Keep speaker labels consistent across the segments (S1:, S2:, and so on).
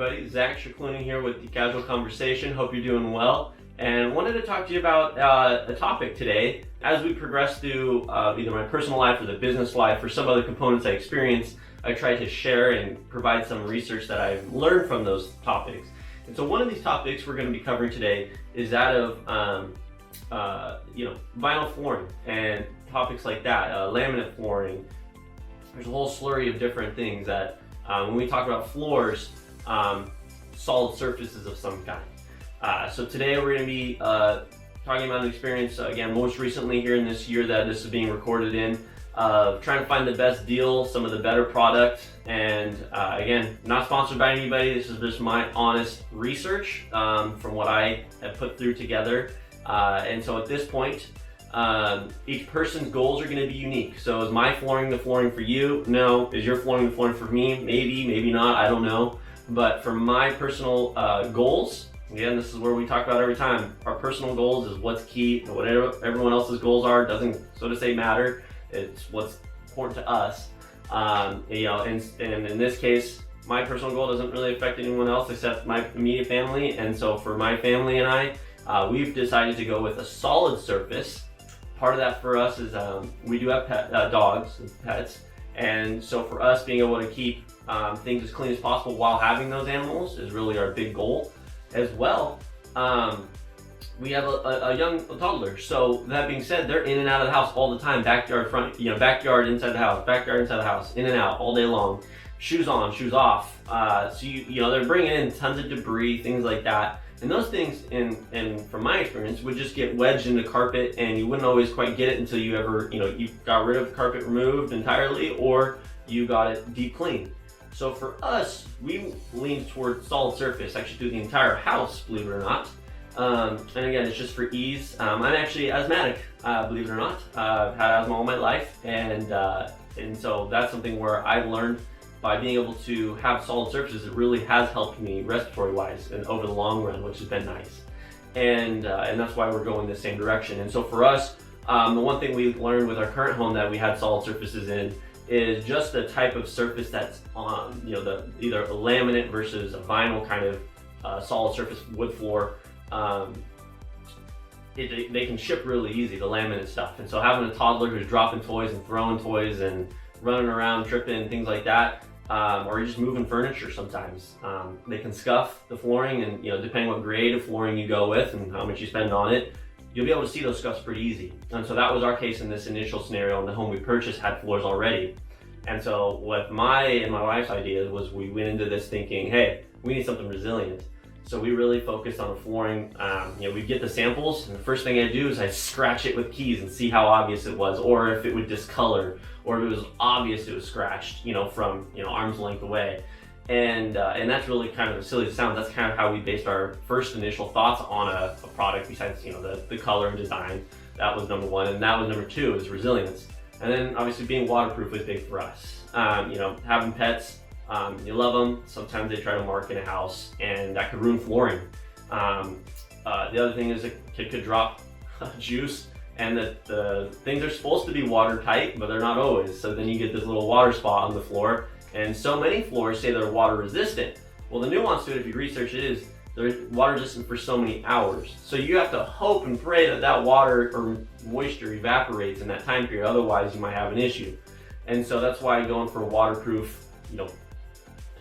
S1: everybody. Zach Shakluning here with The Casual Conversation. Hope you're doing well. And wanted to talk to you about a topic today. As we progress through either my personal life or the business life or some other components I experience, I try to share and provide some research that I've learned from those topics. And so one of these topics we're going to be covering today is that of vinyl flooring and topics like that, laminate flooring. There's a whole slurry of different things that when we talk about floors, solid surfaces of some kind. So today we're going to be talking about an experience, again, most recently here in this year that this is being recorded in, trying to find the best deal, some of the better product, and again, not sponsored by anybody. This is just my honest research from what I have put through together. And so at this point, each person's goals are going to be unique. So is my flooring the flooring for you? No. Is your flooring the flooring for me? Maybe, maybe not, I don't know. But for my personal goals, again, this is where we talk about every time. Our personal goals is what's key. Whatever everyone else's goals are doesn't, so to say, matter. It's what's important to us. And in this case, my personal goal doesn't really affect anyone else except my immediate family. And so for my family and I, we've decided to go with a solid surface. Part of that for us is we do have dogs and pets, and so for us being able to keep things as clean as possible while having those animals is really our big goal. As well, we have a young toddler, so that being said, they're in and out of the house all the time, backyard, front, backyard, inside the house, backyard, inside the house, in and out all day long, shoes on, shoes off. So they're bringing in tons of debris, things like that. And those things, and from my experience, would just get wedged into carpet, and you wouldn't always quite get it until you ever, you got rid of the carpet removed entirely, or you got it deep cleaned. So for us, we lean toward solid surface, actually through the entire house, believe it or not. And again, it's just for ease. I'm actually asthmatic, believe it or not. I've had asthma all my life, and so that's something where I've learned by being able to have solid surfaces, it really has helped me respiratory-wise and over the long run, which has been nice. And that's why we're going the same direction. And so for us, the one thing we learned with our current home that we had solid surfaces in is just the type of surface that's on, either a laminate versus a vinyl kind of solid surface wood floor. They can ship really easy, the laminate stuff. And so having a toddler who's dropping toys and throwing toys and running around, tripping, things like that, or just moving furniture sometimes. They can scuff the flooring, and depending what grade of flooring you go with and how much you spend on it, you'll be able to see those scuffs pretty easy. And so that was our case in this initial scenario, and the home we purchased had floors already. And so what my and my wife's idea was, we went into this thinking, hey, we need something resilient. So we really focused on the flooring. We get the samples, and the first thing I do is I scratch it with keys and see how obvious it was, or if it would discolor, or if it was obvious it was scratched, from arm's length away. And that's really kind of a silly sound. That's kind of how we based our first initial thoughts on a product. Besides, the color and design, that was number one, and that was number two, is resilience. And then obviously being waterproof was big for us. Having pets. You love them. Sometimes they try to mark in a house, and that could ruin flooring. The other thing is a kid could drop juice, and that the things are supposed to be watertight, but they're not always. So then you get this little water spot on the floor, and so many floors say they're water resistant. Well, the nuance to it, if you research it, is they're water resistant for so many hours. So you have to hope and pray that water or moisture evaporates in that time period. Otherwise, you might have an issue. And so that's why going for waterproof,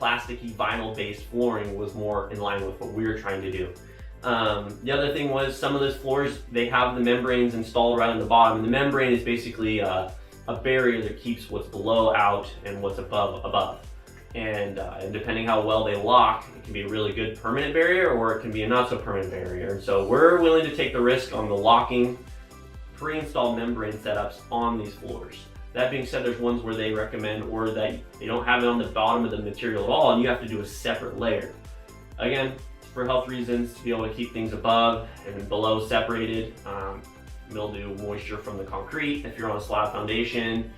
S1: plasticky vinyl-based flooring was more in line with what we were trying to do. The other thing was, some of those floors, they have the membranes installed right on the bottom, and the membrane is basically a barrier that keeps what's below out and what's above. And depending how well they lock, it can be a really good permanent barrier, or it can be a not so permanent barrier. And so we're willing to take the risk on the locking pre-installed membrane setups on these floors. That being said, there's ones where they recommend, or that they don't have it on the bottom of the material at all, and you have to do a separate layer. Again, for health reasons, to be able to keep things above and below separated, mildew, moisture from the concrete. If you're on a slab foundation,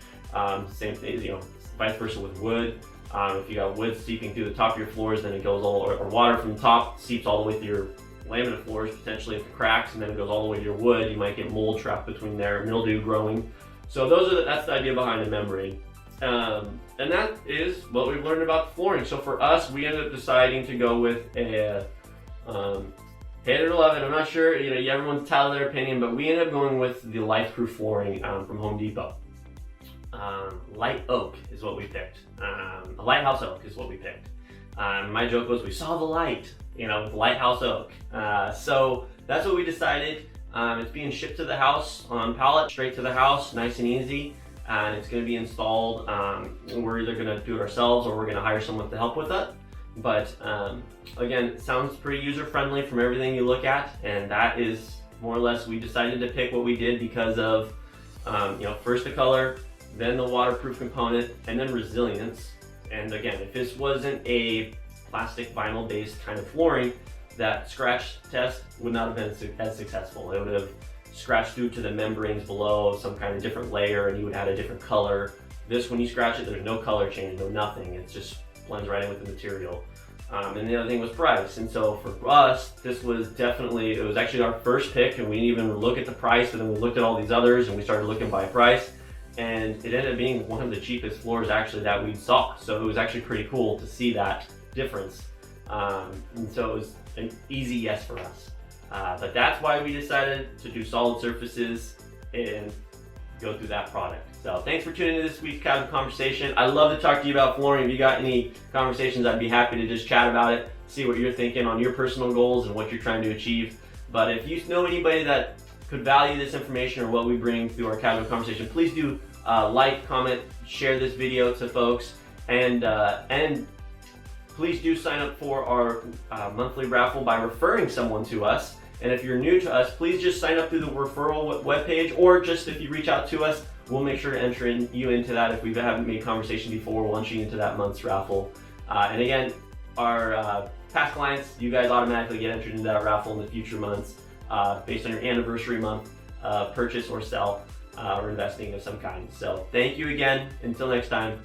S1: same thing, vice versa with wood. If you got wood seeping through the top of your floors, then it goes or water from the top seeps all the way through your laminate floors, potentially into cracks, and then it goes all the way to your wood. You might get mold trapped between there, mildew growing. So that's the idea behind the membrane. And that is what we've learned about the flooring. So for us, we ended up deciding to go with a hate it or love it, I'm not sure, everyone's entitled to their opinion, but we ended up going with the LifeProof flooring from Home Depot. Light oak is what we picked. A lighthouse oak is what we picked. My joke was we saw the light, with lighthouse oak. So that's what we decided. It's being shipped to the house on pallet, straight to the house, nice and easy. And it's going to be installed. We're either going to do it ourselves or we're going to hire someone to help with it. But again, it sounds pretty user-friendly from everything you look at, and that is more or less, we decided to pick what we did because of, first the color, then the waterproof component, and then resilience. And again, if this wasn't a plastic vinyl-based kind of flooring, that scratch test would not have been as successful. It would have scratched through to the membranes below, some kind of different layer, and you would have had a different color. This, when you scratch it, there's no color change, no nothing. It's just blends right in with the material. And the other thing was price. And so for us, this was definitely, it was actually our first pick, and we didn't even look at the price, and then we looked at all these others and we started looking by price. And it ended up being one of the cheapest floors actually that we saw. So it was actually pretty cool to see that difference. And so it was an easy yes for us. But that's why we decided to do solid surfaces and go through that product. So thanks for tuning in to this week's Casual Conversation. I'd love to talk to you about flooring. If you got any conversations, I'd be happy to just chat about it, see what you're thinking on your personal goals and what you're trying to achieve. But if you know anybody that could value this information or what we bring through our Casual Conversation, please do like, comment, share this video to folks, and please do sign up for our monthly raffle by referring someone to us. And if you're new to us, please just sign up through the referral webpage, or just if you reach out to us, we'll make sure to enter you into that. If we haven't made conversation before, we'll enter you into that month's raffle. And again, our past clients, you guys automatically get entered into that raffle in the future months based on your anniversary month purchase or sell or investing of some kind. So thank you again. Until next time.